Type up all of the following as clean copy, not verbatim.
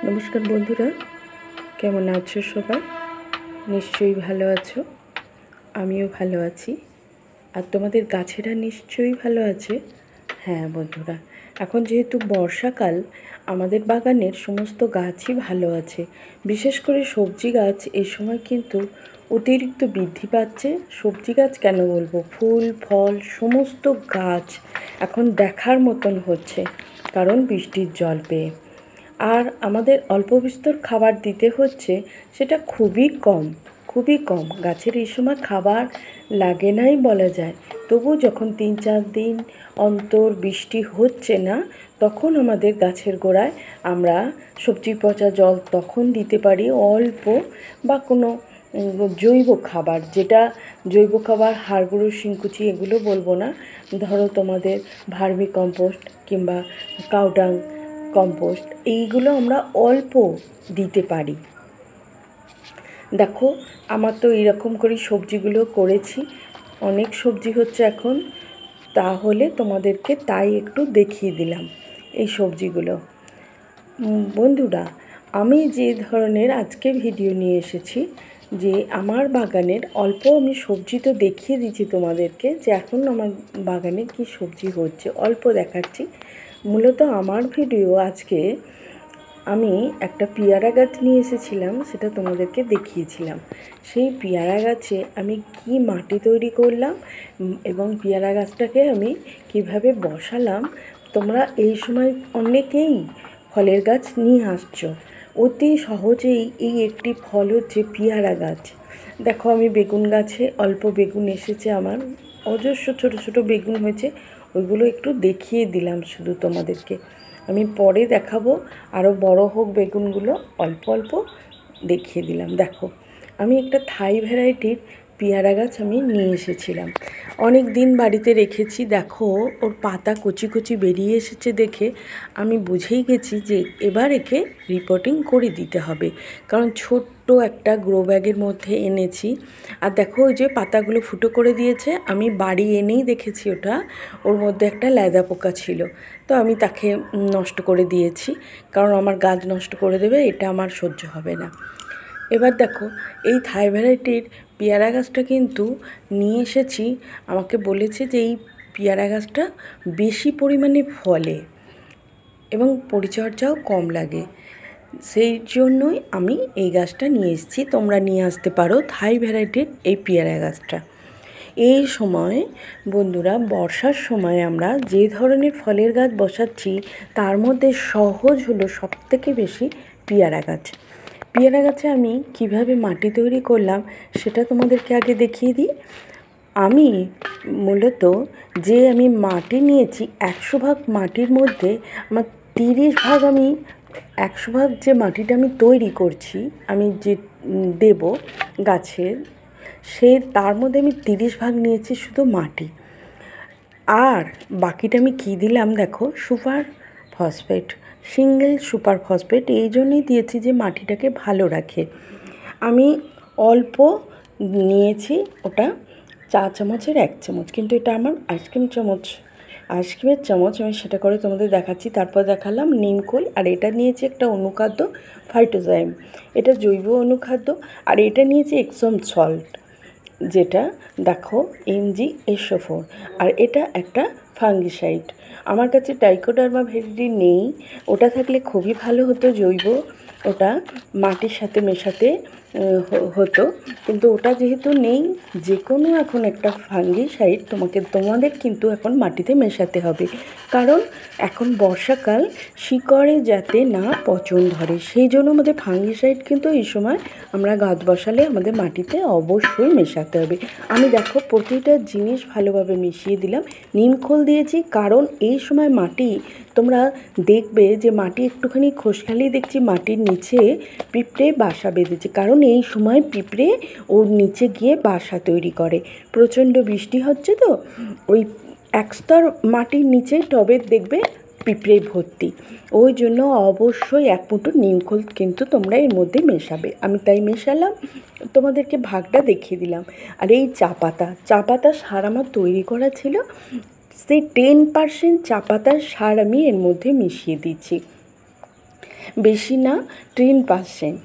নমস্কার বন্ধুরা, কেমন আছো সবাই? নিশ্চয়ই ভালো আছো, আমিও ভালো আছি। আর তোমাদের গাছেরা নিশ্চয়ই ভালো আছে। হ্যাঁ বন্ধুরা, এখন যেহেতু বর্ষাকাল, আমাদের বাগানের সমস্ত গাছই ভালো আছে। বিশেষ করে সবজি গাছ এই সময় কিন্তু অতিরিক্ত বৃদ্ধি পাচ্ছে। সবজি গাছ কেন বলবো, ফুল ফল সমস্ত গাছ এখন দেখার মতন হচ্ছে, কারণ বৃষ্টির জল পেয়ে। আর আমাদের অল্প বিস্তর খাবার দিতে হচ্ছে, সেটা খুবই কম। গাছের এই সময় খাবার লাগে নাই বলা যায়। তবু যখন 3-4 দিন অন্তর বৃষ্টি হচ্ছে না, তখন আমাদের গাছের গোড়ায় আমরা সবজি পচা জল তখন দিতে পারি অল্প, বা কোনো জৈব খাবার, যেটা জৈব খাবার হাড় গুঁড়ো শিংকুচি এগুলো বলবো না, ধরো তোমাদের ভার্মি কম্পোস্ট কিংবা কাউডাং কম্পোস্ট, এইগুলো আমরা অল্প দিতে পারি। দেখো, আমার তো এইরকম করে সবজিগুলো করেছি, অনেক সবজি হচ্ছে এখন। তাহলে তোমাদেরকে তাই একটু দেখিয়ে দিলাম এই সবজিগুলো। বন্ধুরা, আমি যে ধরনের আজকে ভিডিও নিয়ে এসেছি, যে আমার বাগানের অল্প আমি সবজি তো দেখিয়ে দিচ্ছি তোমাদেরকে, যে এখন আমার বাগানে কি সবজি হচ্ছে অল্প দেখাচ্ছি। মূলত আমার ভিডিও আজকে আমি একটা পেয়ারা গাছ নিয়ে এসেছিলাম, সেটা তোমাদেরকে দেখিয়েছিলাম। সেই পেয়ারা গাছে আমি কি মাটি তৈরি করলাম এবং পেয়ারা গাছটাকে আমি কিভাবে বসালাম। তোমরা এই সময় অনেকেই ফলের গাছ নিয়ে আসছো, অতি সহজেই এই একটি ফল হচ্ছে পেয়ারা গাছ। দেখো, আমি বেগুন গাছে অল্প বেগুন এসেছে আমার, অজস্র ছোট ছোট বেগুন হয়েছে, ওইগুলো একটু দেখিয়ে দিলাম শুধু তোমাদেরকে। আমি পরে দেখাবো, আরও বড় হোক বেগুনগুলো, অল্প অল্প দেখিয়ে দিলাম। দেখো, আমি একটা থাই ভ্যারাইটির পেয়ারা গাছ আমি নিয়ে এসেছিলাম, অনেক দিন বাড়িতে রেখেছি। দেখো, ওর পাতা কচি কচি বেরিয়ে এসেছে দেখে আমি বুঝেই গেছি যে এবার একে রিপোর্টিং করে দিতে হবে, কারণ ছোট্ট একটা গ্রো ব্যাগের মধ্যে এনেছি। আর দেখো, ওই যে পাতাগুলো ফুটো করে দিয়েছে, আমি বাড়ি এনেই দেখেছি ওটা, ওর মধ্যে একটা ল্যাদা পোকা ছিল, তো আমি তাকে নষ্ট করে দিয়েছি, কারণ আমার গাছ নষ্ট করে দেবে, এটা আমার সহ্য হবে না। এবার দেখো, এই থাই ভ্যারাইটির পেয়ারা গাছটা কিন্তু নিয়ে এসেছি। আমাকে বলেছে যে এই পেয়ারা গাছটা বেশি পরিমাণে ফলে এবং পরিচর্যাও কম লাগে, সেই জন্যই আমি এই গাছটা নিয়ে এসেছি। তোমরা নিয়ে আসতে পারো থাই ভ্যারাইটির এই পেয়ারা গাছটা। এই সময় বন্ধুরা, বর্ষার সময় আমরা যে ধরনের ফলের গাছ বসাচ্ছি, তার মধ্যে সহজ হলো সবথেকে বেশি পেয়ারা গাছ। পেয়ারা গাছে আমি কিভাবে মাটি তৈরি করলাম সেটা তোমাদেরকে আগে দেখিয়ে দিই। আমি মূলত আমি মাটি নিয়েছি, 100 ভাগ মাটির মধ্যে আমার 30 ভাগ, আমি 100 ভাগ যে মাটিটা আমি তৈরি করছি, আমি যে দেব গাছের, তার মধ্যে আমি 30 ভাগ নিয়েছি শুধু মাটি। আর বাকিটা আমি কী দিলাম দেখো, super phosphate, single super phosphate এই জন্যই দিয়েছি যে মাটিটাকে ভালো রাখে। আমি অল্প নিয়েছি, ওটা 4 চামচের 1 চামচ, কিন্তু এটা আমার আইসক্রিমের চামচ, আমি সেটা করে তোমাদের দেখাচ্ছি। তারপর দেখালাম নিমখোল, আর এটা নিয়েছি একটা অনুখাদ্য ফাইটোজাইম, এটা জৈব অনুখাদ্য। আর এটা নিয়েছি এক্সম সল্ট, যেটা দেখো MgSO4, আর এটা একটা ফাঙ্গিসাইড। আমার কাছে ট্রাইকোডার্মা ভিরিডি নেই, ওটা থাকলে খুবই ভালো হতো, জৈব, ওটা মাটির সাথে মেশাতে হতো, কিন্তু ওটা যেহেতু নেই, যে কোনো এখন একটা ফাঙ্গিসাইড তোমাদের কিন্তু এখন মাটিতে মেশাতে হবে, কারণ এখন বর্ষাকাল, শিকড়ে যাতে না পচন ধরে, সেই জন্য আমাদের ফাঙ্গিসাইড কিন্তু এই সময় আমরা গাছ বসালে আমাদের মাটিতে অবশ্যই মেশাতে হবে। আমি দেখো প্রতিটা জিনিস ভালোভাবে মিশিয়ে দিলাম। নিমখোল দিয়েছি, কারণ এই সময় মাটি, তোমরা দেখবে যে মাটি একটুখানি খোসখালি দেখছি, মাটির নিচে পিঁপড়ে বাসা বেঁধেছে, কারণ এই সময় পিঁপড়ে ওর নিচে গিয়ে বাসা তৈরি করে। প্রচণ্ড বৃষ্টি হচ্ছে তো, ওই একস্তর মাটির নিচে টবের দেখবে পিঁপড়ে ভর্তি, ওই জন্য অবশ্যই 1 মুঠো নিমখোল কিন্তু তোমরা এর মধ্যে মেশাবে। আমি তাই মেশালাম, তোমাদেরকে ভাগটা দেখিয়ে দিলাম। আর এই চা পাতা সার আমার তৈরি করা ছিল, সেই 10% চা পাতার সার আমি এর মধ্যে মিশিয়ে দিচ্ছি। বেশি না, 10%।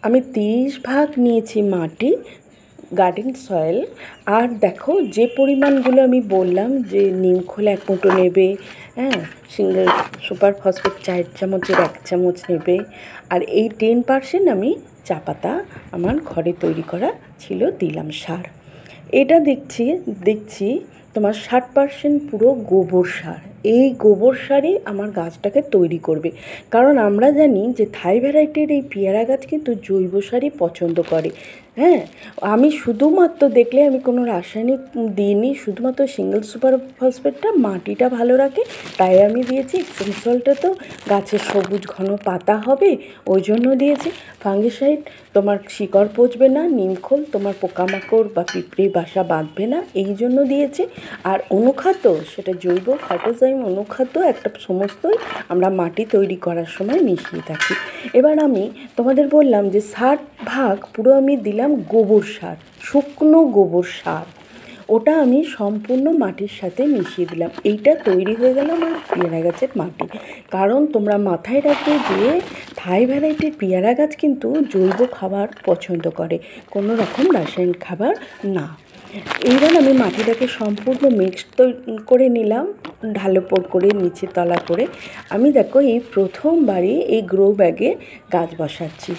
আমি 30 ভাগ নিয়েছি মাটি, গার্ডেন সয়েল। আর দেখো যে পরিমাণগুলো আমি বললাম যে নিম খোল 1 মুঠো নেবে, হ্যাঁ, সিঙ্গেল সুপার ফসফেট 4 চামচের 1 চামচ নেবে। আর এই 10% আমি চা পাতা আমার ঘরে তৈরি করা ছিল দিলাম সার। এটা দেখছি তোমার 60% পুরো গোবর সার। এই গোবর সারই আমার গাছটাকে তৈরি করবে, কারণ আমরা জানি যে থাই ভ্যারাইটির এই পেয়ারা গাছ কিন্তু জৈব সারই পছন্দ করে। হ্যাঁ, আমি শুধুমাত্র দেখলে আমি কোনো রাসায়নিক দিইনি, শুধুমাত্র সিঙ্গেল সুপার ফসফেটটা মাটিটা ভালো রাখে তাই আমি দিয়েছি। এপসম সল্টে তো গাছের সবুজ ঘন পাতা হবে ওই জন্য দিয়েছি। ফাঙ্গিসাইড তোমার শিকড় পচবে না, নিমখোল তোমার পোকামাকড় বা পিঁপড়ে বাসা বাঁধবে না এই জন্য দিয়েছি। আর অনুখাদ্য, সেটা জৈব ফার্টিলাইজার অনুখাদ্য একটা সমস্তই আমরা মাটি তৈরি করার সময় মিশিয়ে থাকি। এবার আমি তোমাদের বললাম যে 60 ভাগ পুরো আমি দিলাম গোবর সার, শুকনো গোবর সার। ওটা আমি সম্পূর্ণ মাটির সাথে মিশিয়ে দিলাম। এইটা তৈরি হয়ে গেল আমার পেয়ারা গাছের মাটি। কারণ তোমরা মাথায় রাখবে যে থাই ভ্যারাইটির পেয়ারা গাছ কিন্তু জৈব খাবার পছন্দ করে, কোনো রকম রাসায়নিক খাবার না। এইবার আমি মাটিটাকে সম্পূর্ণ মিক্সড করে নিলাম, ঢালোপোড় করে নিচে তলা করে। আমি দেখো এই প্রথমবারই এই গ্রো ব্যাগে গাছ বসাচ্ছি।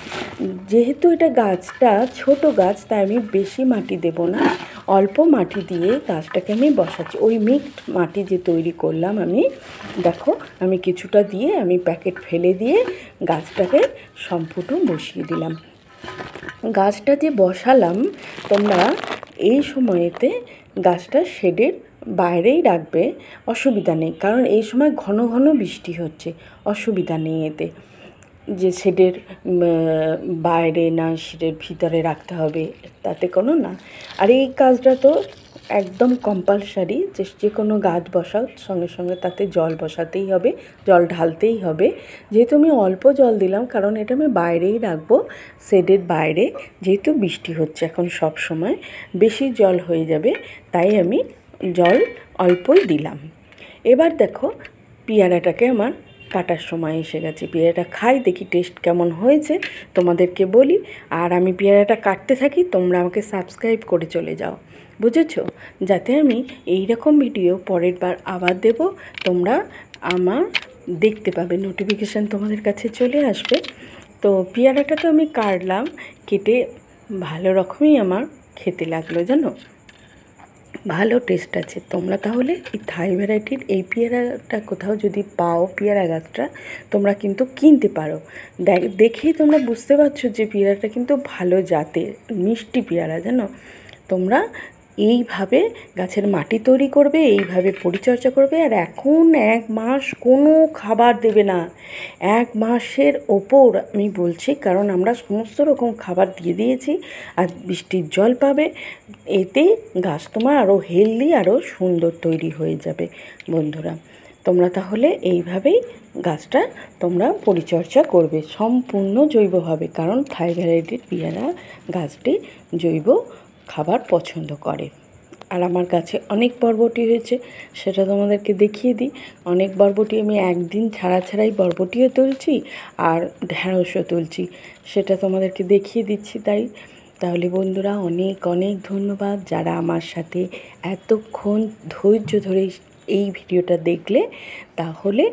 যেহেতু এটা গাছটা ছোট গাছ তাই আমি বেশি মাটি দেব না, অল্প মাটি দিয়ে গাছটাকে আমি বসাচ্ছি। ওই মিক্সড মাটি যে তৈরি করলাম আমি, দেখো আমি কিছুটা দিয়ে আমি প্যাকেট ফেলে দিয়ে গাছটাকে সম্পূর্ণ বসিয়ে দিলাম। গাছটা যে বসালাম তোমরা এই সময়েতে গাছটা শেডের বাইরেই রাখবে, অসুবিধা নেই, কারণ এই সময় ঘন ঘন বৃষ্টি হচ্ছে, অসুবিধা নেই এতে যে শেডের বাইরে না শেডের ভিতরে রাখতে হবে তাতে কোনো না। আর এই কাজটা তো একদম কম্পালসারি যে কোনো গাছ বসাও সঙ্গে সঙ্গে তাতে জল বসাতেই হবে, জল ঢালতেই হবে। যেহেতু আমি অল্প জল দিলাম কারণ এটা আমি বাইরেই রাখবো, শেডের বাইরে, যেহেতু বৃষ্টি হচ্ছে এখন সব সময় বেশি জল হয়ে যাবে তাই আমি জল অল্পই দিলাম। এবার দেখো পেয়ারাটাকে আমার কাটার সময় এসে গেছে। পেয়ারাটা খাই, দেখি টেস্ট কেমন হয়েছে তোমাদেরকে বলি। আর আমি পেয়ারাটা কাটতে থাকি, তোমরা আমাকে সাবস্ক্রাইব করে চলে যাও, বুঝেছো? যাতে আমি এই রকম ভিডিও পরের বার আবার দেব, তোমরা আমার দেখতে পাবে, নোটিফিকেশান তোমাদের কাছে চলে আসবে। তো পেয়ারাটা তো আমি কাটলাম, কেটে ভালো রকমই আমার খেতে লাগলো, জানো, ভালো টেস্ট আছে। তোমরা তাহলে এই থাই ভ্যারাইটির এই পেয়ারাটা কোথাও যদি পাও, পেয়ারা গাছটা তোমরা কিন্তু কিনতে পারো। দেখেই তোমরা বুঝতে পারছো যে পেয়ারাটা কিন্তু ভালো জাতের, মিষ্টি পেয়ারা, জানো। তোমরা এইভাবে গাছের মাটি তৈরি করবে, এইভাবে পরিচর্যা করবে। আর এখন 1 মাস কোনো খাবার দেবে না, 1 মাসের ওপর আমি বলছি, কারণ আমরা সমস্ত রকম খাবার দিয়ে দিয়েছি। আর বৃষ্টির জল পাবে, এতে গাছ তোমার আরও হেলদি, আরও সুন্দর তৈরি হয়ে যাবে। বন্ধুরা তোমরা তাহলে এইভাবেই গাছটা তোমরা পরিচর্যা করবে সম্পূর্ণ জৈবভাবে, কারণ থাই ভ্যারাইটির পেয়ারা গাছটি জৈব খাবার পছন্দ করে। আর আমার গাছে অনেক বরবটি হয়েছে, সেটা তোমাদেরকে দেখিয়ে দিই। অনেক বরবটি আমি একদিন ছাড়াই বরবটিও তুলছি আর ঢ্যাঁড়সও তুলছি, সেটা তোমাদেরকে দেখিয়ে দিচ্ছি। তাহলে বন্ধুরা অনেক অনেক ধন্যবাদ যারা আমার সাথে এতক্ষণ ধৈর্য ধরে এই ভিডিওটা দেখলে। তাহলে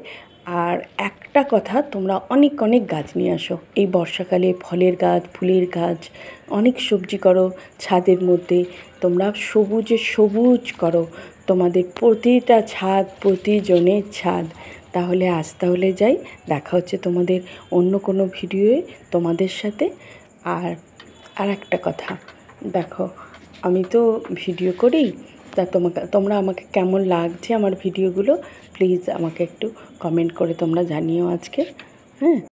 আর একটা কথা, তোমরা অনেক অনেক গাছ নিয়ে আসো এই বর্ষাকালে, ফলের গাছ, ফুলের গাছ, অনেক সবজি করো ছাদের মধ্যে। তোমরা সবুজে সবুজ করো তোমাদের প্রতিটা ছাদ, প্রতিজনের ছাদ। তাহলে যাই, দেখা হচ্ছে তোমাদের অন্য কোনো ভিডিওয়ে তোমাদের সাথে। আর একটা কথা, দেখো আমি তো ভিডিও করি, তা তোমরা আমাকে কেমন লাগছে আমার ভিডিওগুলো প্লিজ আমাকে একটু কমেন্ট করে তোমরা জানিও আজকে, হ্যাঁ।